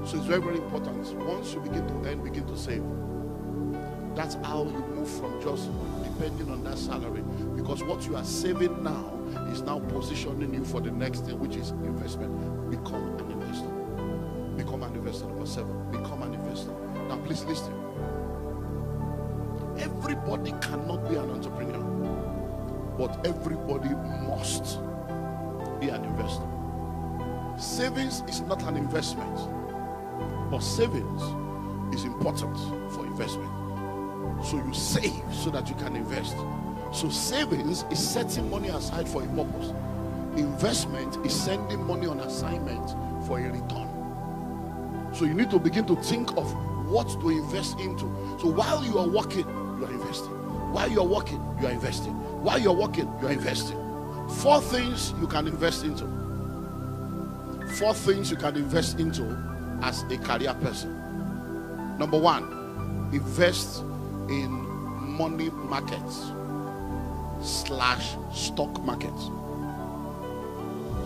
So it's very, very important. Once you begin to earn, begin to save. That's how you move from just depending on that salary. Because what you are saving now is now positioning you for the next thing, which is investment. Become an investor. Become an investor. Number 7. Become an investor. Now please listen. Everybody cannot be an entrepreneur, but everybody must be an investor. Savings is not an investment, but savings is important for investment. So you save so that you can invest. So savings is setting money aside for a purpose. Investment is sending money on assignment for a return. So you need to begin to think of what to invest into. So while you are working, you are investing. While you are working, you are investing. While you are working, you are investing. 4 things you can invest into. 4 things you can invest into as a career person. Number 1, invest in money markets / stock markets.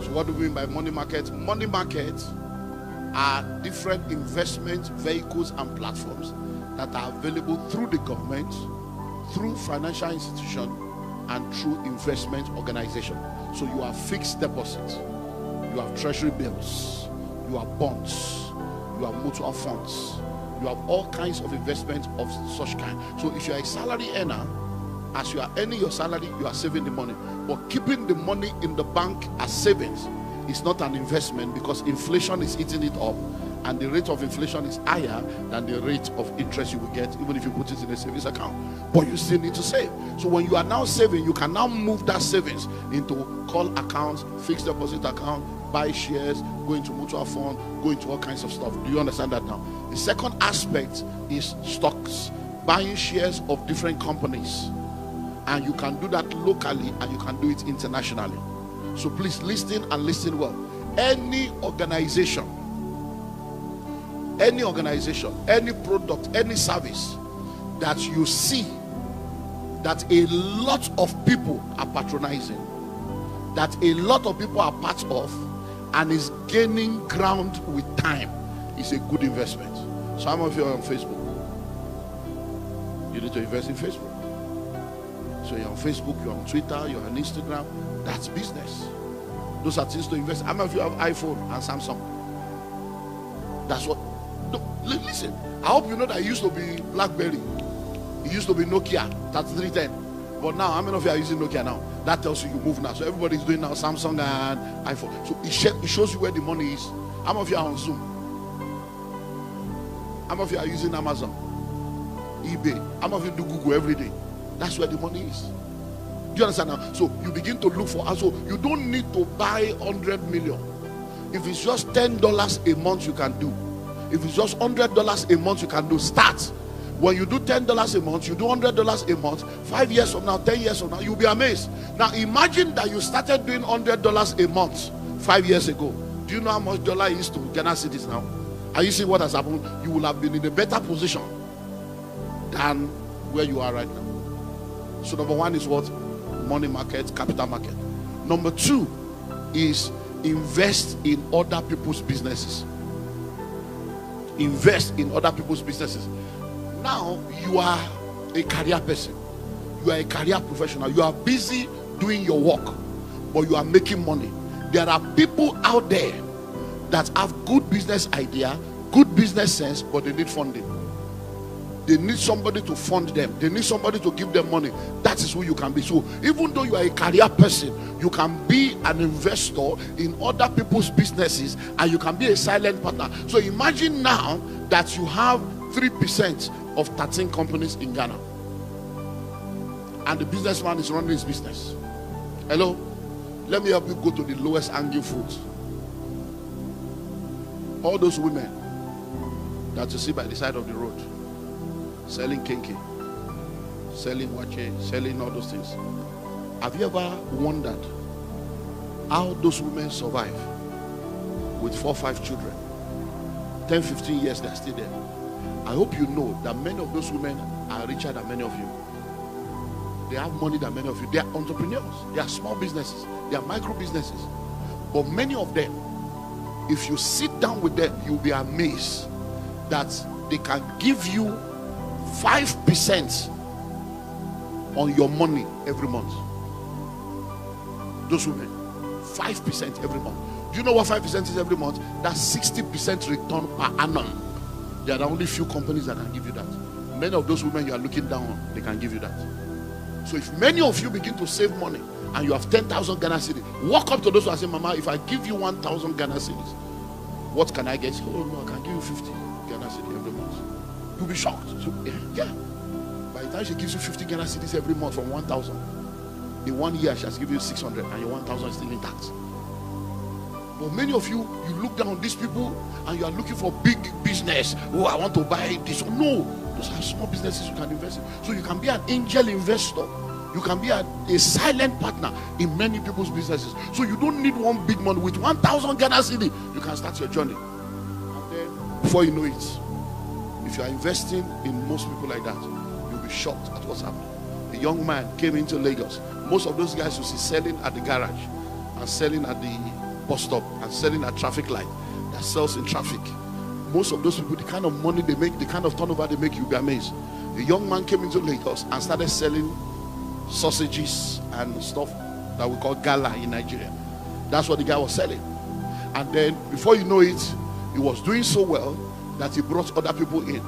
So what do we mean by money markets? Money markets are different investment vehicles and platforms that are available through the government, through financial institutions, and through investment organization. So you have fixed deposits, you have treasury bills, you have bonds, you have mutual funds, you have all kinds of investments of such kind. So if you are a salary earner, as you are earning your salary, you are saving the money. But keeping the money in the bank as savings is not an investment, because inflation is eating it up, and the rate of inflation is higher than the rate of interest you will get even if you put it in a savings account. But you still need to save. So when you are now saving, you can now move that savings into call accounts, fixed deposit account, buy shares, go into mutual fund, go into all kinds of stuff. Do you understand that now? The second aspect is stocks, buying shares of different companies. And you can do that locally and you can do it internationally. So please listen and listen well. Any organization, any product, any service that you see that a lot of people are patronizing, that a lot of people are part of, and is gaining ground with time, is a good investment. Some of you are on Facebook. You need to invest in Facebook. So you're on Facebook, you're on Twitter, you're on Instagram. That's business. Those are things to invest. How many of you have iPhone and Samsung? That's what. No, listen, I hope you know that it used to be BlackBerry. It used to be Nokia 3310. But now, how many of you are using Nokia now? That tells you move now. So everybody's doing now Samsung and iPhone. So it shows you where the money is. How many of you are on Zoom? How many of you are using Amazon, eBay? How many of you do Google every day? That's where the money is. Do you understand now? So you begin to look for, and so you don't need to buy 100 million. If it's just $10 a month, you can do. If it's just $100 a month, you can do. Start. When you do $10 a month, you do $100 a month. 5 years from now, 10 years from now, you'll be amazed. Now imagine that you started doing $100 a month 5 years ago. Do you know how much dollar is to Ghana cities now? Are you seeing what has happened? You will have been in a better position than where you are right now. So number 1 is what? Money market, capital market. Number 2 is invest in other people's businesses. Invest in other people's businesses. Now you are a career person. You are a career professional. You are busy doing your work, but you are making money. There are people out there that have good business idea, good business sense, but they need funding. They need somebody to fund them. They need somebody to give them money. That is who you can be. So even though you are a career person, you can be an investor in other people's businesses, and you can be a silent partner. So imagine now that you have 3% of 13 companies in Ghana, and the businessman is running his business. Hello? Let me help you go to the lowest hanging fruit. All those women that you see by the side of the road, selling kinky, selling wache, selling all those things. Have you ever wondered how those women survive with 4 or 5 children? 10, 15 years they're still there. I hope you know that many of those women are richer than many of you. They have money than many of you. They are entrepreneurs. They are small businesses. They are micro businesses. But many of them If you sit down with them, you'll be amazed that they can give you 5% on your money every month. Those women, 5% every month. Do you know what 5% is every month? That's 60% return per annum. There are only few companies that can give you that. Many of those women you are looking down on, they can give you that. So if many of you begin to save money and you have 10,000 Ghana cedis, walk up to those who are saying, Mama, if I give you 1,000 Ghana cedis, what can I get? Oh no, I can give you 50 Ghana cedis every month. You'll be shocked. So, yeah. By the time she gives you 50 Ghana cedis every month from 1,000, in 1 year she has given you 600 and your 1,000 is still intact. But many of you, you look down on these people and you are looking for big business. Oh, I want to buy this. No, those are small businesses you can invest in. So you can be an angel investor. You can be a silent partner in many people's businesses. So you don't need one big money. With 1,000 Ghana cedi, you can start your journey. And then, before you know it, if you are investing in most people like that, you'll be shocked at what's happening. A young man came into Lagos. Most of those guys you see selling at the garage and selling at the bus stop and selling at traffic light, that sells in traffic. Most of those people, the kind of money they make, the kind of turnover they make, you'll be amazed. A young man came into Lagos and started selling sausages and stuff that we call gala in Nigeria. That's what the guy was selling. And then before you know it, he was doing so well that he brought other people in.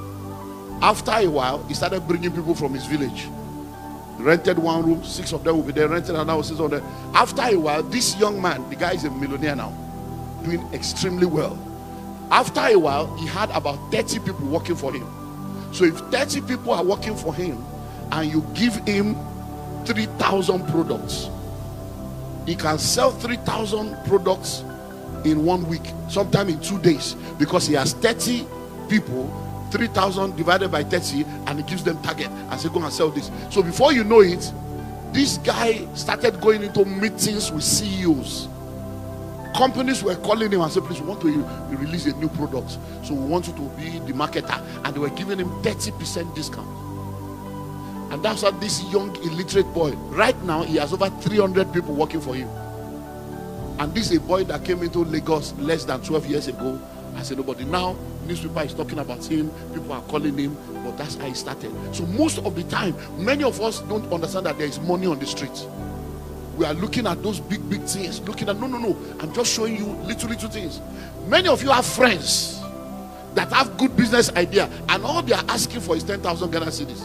After a while, he started bringing people from his village. Rented one room, 6 of them will be there, rented another 6 of them. After a while, this young man, the guy is a millionaire now, doing extremely well. After a while, he had about 30 people working for him. So if 30 people are working for him and you give him 3,000 products, he can sell 3,000 products in 1 week, sometime in 2 days, because he has 30 people. 3,000 divided by 30, and he gives them target and say, go and sell this. So before you know it, this guy started going into meetings with CEOs. Companies were calling him and said, please, we want to release a new product, so we want you to be the marketer. And they were giving him 30% discount. And that's how this young illiterate boy, right now he has over 300 people working for him. And this is a boy that came into Lagos less than 12 years ago. I said nobody. Now newspaper is talking about him, people are calling him, but that's how he started. So most of the time, many of us don't understand that there is money on the street. We are looking at those big things, looking at no, I'm just showing you little things. Many of you have friends that have good business idea, and all they are asking for is 10,000 Ghana cedis.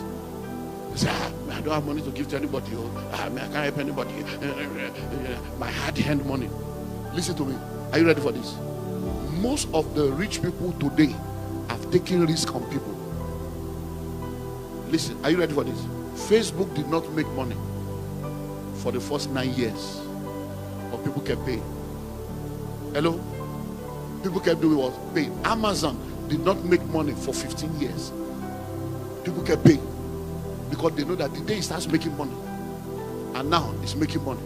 They say, I don't have money to give to anybody. I can't help anybody. My hard-earned money. Listen to me. Are you ready for this? Most of the rich people today have taken risk on people. Listen, are you ready for this? Facebook did not make money for the first 9 years, but people kept paying. Hello? People kept doing what? Paying. Amazon did not make money for 15 years. People kept paying because they know that the day it starts making money, and now it's making money,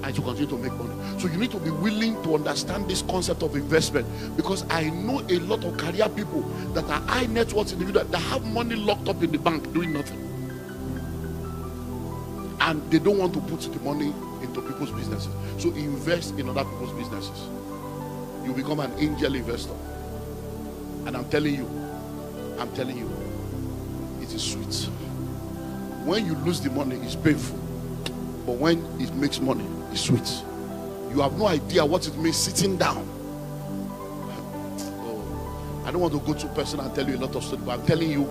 and to continue to make money. So you need to be willing to understand this concept of investment, because I know a lot of career people that are high net worth individuals that have money locked up in the bank doing nothing, and they don't want to put the money into people's businesses. So invest in other people's businesses. You become an angel investor, and I'm telling you, it is sweet. When you lose the money, it's painful, but when it makes money, it's sweet. You have no idea what it means sitting down. Oh, I don't want to go too personal and tell you a lot of stuff, but I'm telling you,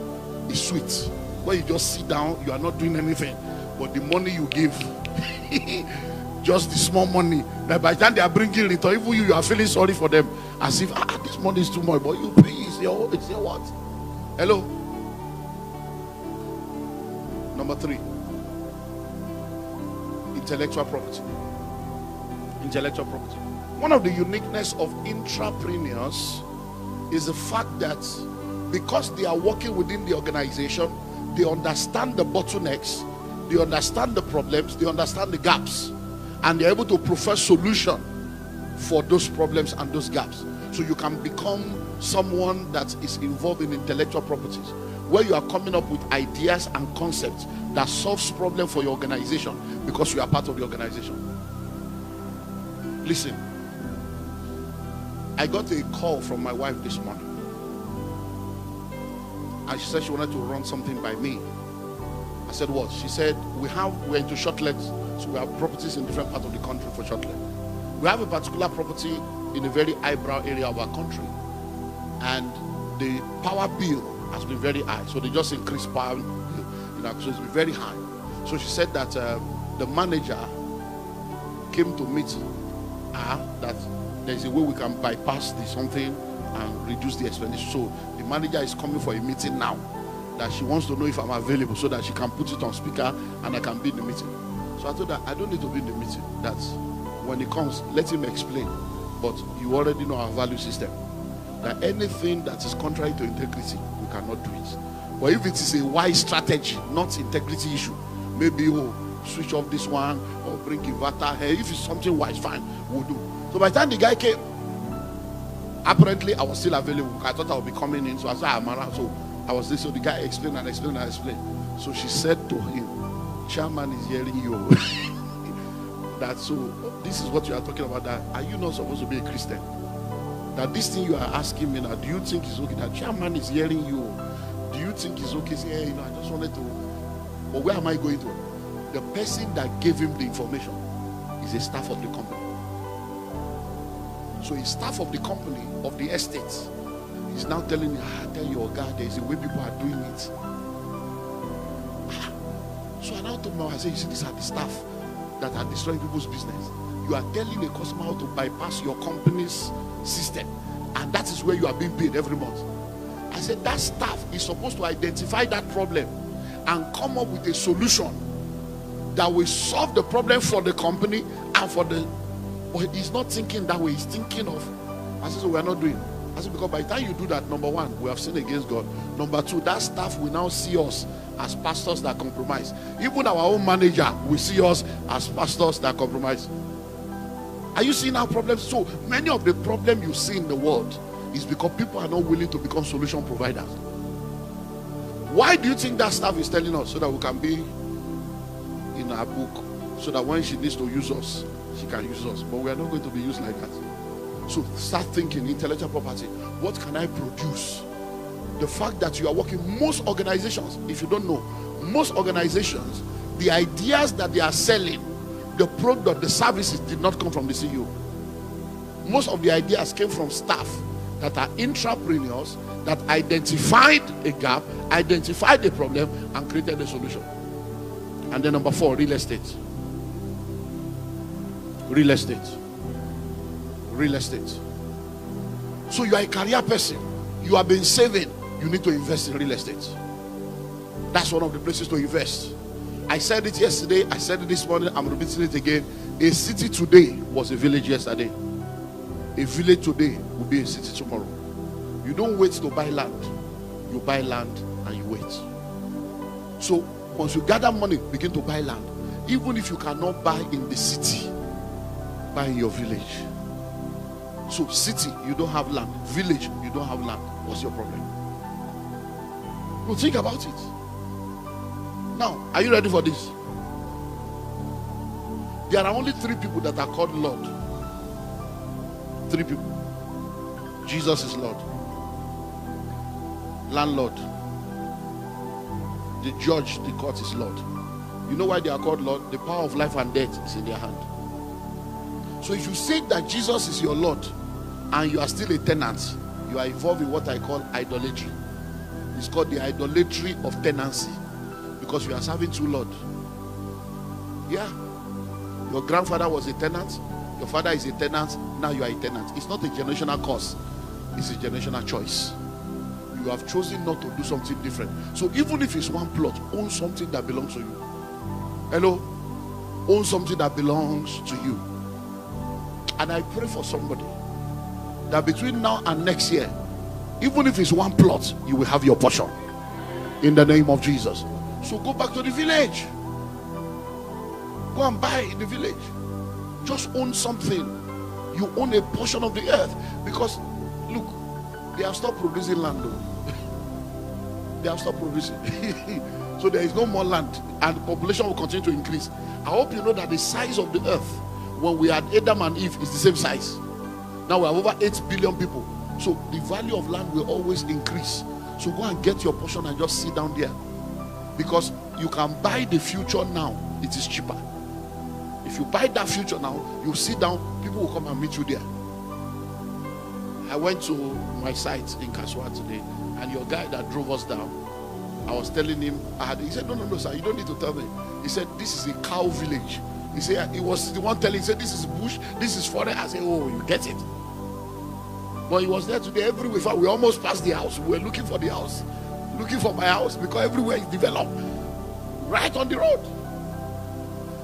it's sweet. When you just sit down, you are not doing anything, but the money you give, just the small money, that by the time they are bringing it, or even you are feeling sorry for them, as if this money is too much, but you pay, it's your what? Hello? Number 3, intellectual property. Intellectual property. One of the uniqueness of intrapreneurs is the fact that because they are working within the organization, they understand the bottlenecks, they understand the problems, they understand the gaps, and they're able to profess solution for those problems and those gaps. So you can become someone that is involved in intellectual properties, where you are coming up with ideas and concepts that solves problems for your organization because you are part of the organization. Listen, I got a call from my wife this morning. And she said she wanted to run something by me. I said, what? She said, we're into short legs, so we have properties in different parts of the country for short legs. We have a particular property in a very highbrow area of our country, and the power bill has been very high. So they just increased power bill, so it's been very high. So she said that the manager came to meet her that there's a way we can bypass the something and reduce the expenditure. So the manager is coming for a meeting now, that she wants to know if I'm available so that she can put it on speaker and I can be in the meeting. So I told her, I don't need to be in the meeting. That's when he comes, let him explain. But you already know our value system, that anything that is contrary to integrity, we cannot do it. But if it is a wise strategy, not integrity issue, maybe switch off this one or bring inverter here. If it's something wise, fine, we'll do. So by the time the guy came, apparently I was still available. I thought I would be coming in, so I said, I'm around. So I was there. So the guy explained and explained and explained. So she said to him, chairman is hearing you. That so this is what you are talking about, that are you not supposed to be a Christian? That this thing you are asking me now, do you think it's okay? That chairman is hearing you. Do you think it's okay? Say, hey, I just wanted to, but where am I going to? The person that gave him the information is a staff of the company. So a staff of the company, of the estate, is now telling me, tell your guy there's a way people are doing it. So I now told my wife, I said, you see, these are the staff that are destroying people's business. You are telling a customer how to bypass your company's system, and that is where you are being paid every month. I said that staff is supposed to identify that problem and come up with a solution that will solve the problem for the company and for the, but he's not thinking that way. He's thinking of, I said, so we are not doing. I said, because by the time you do that, number one, we have sinned against God. Number two, that staff will now see us as pastors that compromise. Even our own manager will see us as pastors that compromise. Are you seeing our problems? So many of the problems you see in the world is because people are not willing to become solution providers. Why do you think that staff is telling us? So that we can be in our book, so that when she needs to use us, she can use us. But we are not going to be used like that. So start thinking intellectual property. What can I produce? The fact that you are working, most organizations, if you don't know, most organizations, the ideas that they are selling, the product, the services did not come from the CEO. Most of the ideas came from staff that are intrapreneurs that identified a gap, identified a problem, and created a solution. And then number 4, real estate. Real estate. Real estate. So you are a career person. You have been saving. You need to invest in real estate. That's one of the places to invest. I said it yesterday. I said it this morning. I'm repeating it again. A city today was a village yesterday. A village today will be a city tomorrow. You don't wait to buy land. You buy land and you wait. So once you gather money, begin to buy land. Even if you cannot buy in the city, buy in your village. So city, you don't have land. Village, you don't have land. What's your problem? No, think about it. Now, are you ready for this? There are only 3 people that are called Lord. 3 people. Jesus is Lord. Landlord. The judge, the court is Lord. You know why they are called Lord? The power of life and death is in their hand. So if you say that Jesus is your Lord and you are still a tenant, you are involved in what I call idolatry. It's called the idolatry of tenancy, because you are serving 2 lords. Yeah. Your grandfather was a tenant. Your father is a tenant. Now you are a tenant. It's not a generational curse. It's a generational choice. You have chosen not to do something different. So even if it's one plot, own something that belongs to you. Hello? Own something that belongs to you. And I pray for somebody that between now and next year, even if it's one plot, you will have your portion. In the name of Jesus. So go back to the village. Go and buy in the village. Just own something. You own a portion of the earth. Because, look, they have stopped producing land though. They have stopped producing. So there is no more land. And the population will continue to increase. I hope you know that the size of the earth when we had Adam and Eve is the same size. Now we have over 8 billion people. So the value of land will always increase. So go and get your portion and just sit down there. Because you can buy the future now. It is cheaper. If you buy that future now, you sit down, people will come and meet you there. I went to my site in Kaswa today, and your guy that drove us down, I was telling him, he said, no, sir, you don't need to tell me. He said, this is a cow village. He said, he was the one telling, he said, this is bush, this is forest. I said, oh, you get it. But he was there today everywhere. We almost passed the house. We were looking for the house, looking for my house, because everywhere is developed, right on the road.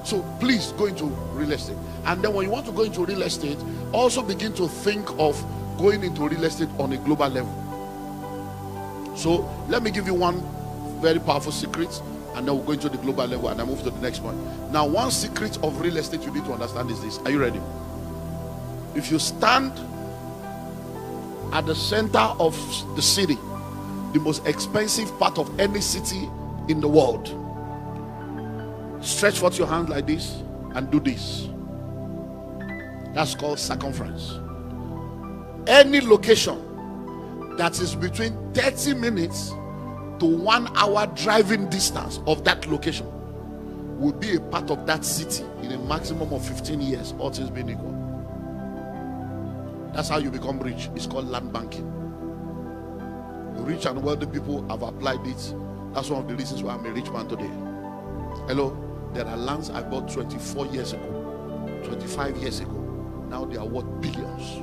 So please go into real estate. And then when you want to go into real estate, also begin to think of going into real estate on a global level. So let me give you one very powerful secret, and then we'll go into the global level, and I move to the next point. Now, one secret of real estate you need to understand is this. Are you ready? If you stand at the center of the city, the most expensive part of any city in the world, stretch forth your hand like this and do this. That's called circumference. Any location that is between 30 minutes to 1 hour driving distance of that location will be a part of that city in a maximum of 15 years, all things being equal. That's how you become rich. It's called land banking. Rich and wealthy people have applied it. That's one of the reasons why I'm a rich man today. Hello? There are lands I bought 24 years ago, 25 years ago. Now they are worth billions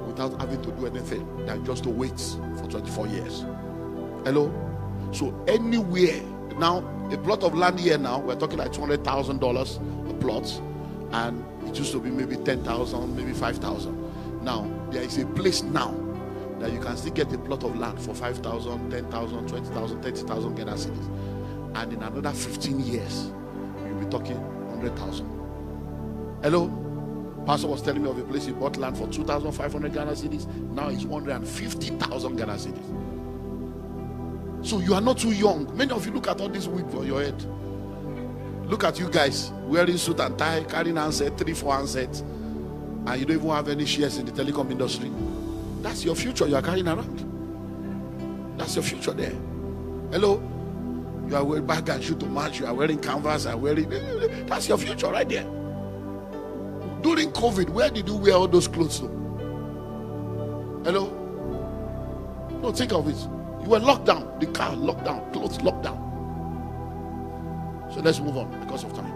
without having to do anything than just to wait for 24 years. Hello? So anywhere, now a plot of land here now, we're talking like $200,000 a plot, and it used to be maybe 10,000, maybe 5,000. Now there is a place now that you can still get a plot of land for 5,000, 10,000, 20,000, 30,000 Ghana cedis. And in another 15 years, you'll be talking 100,000. Hello? Pastor was telling me of a place he bought land for 2,500 Ghana cedis. Now it's 150,000 Ghana cedis. So you are not too young. Many of you look at all this wig on your head. Look at you guys wearing suit and tie, carrying handset, 3-4 handsets, and you don't even have any shares in the telecom industry. That's your future you are carrying around. That's your future there. Hello? You are wearing bag and shoe to match. You are wearing canvas and wearing. That's your future right there. During COVID, where did you wear all those clothes to? Hello? No, think of it. You were locked down. The car locked down. Clothes locked down. So let's move on because of time.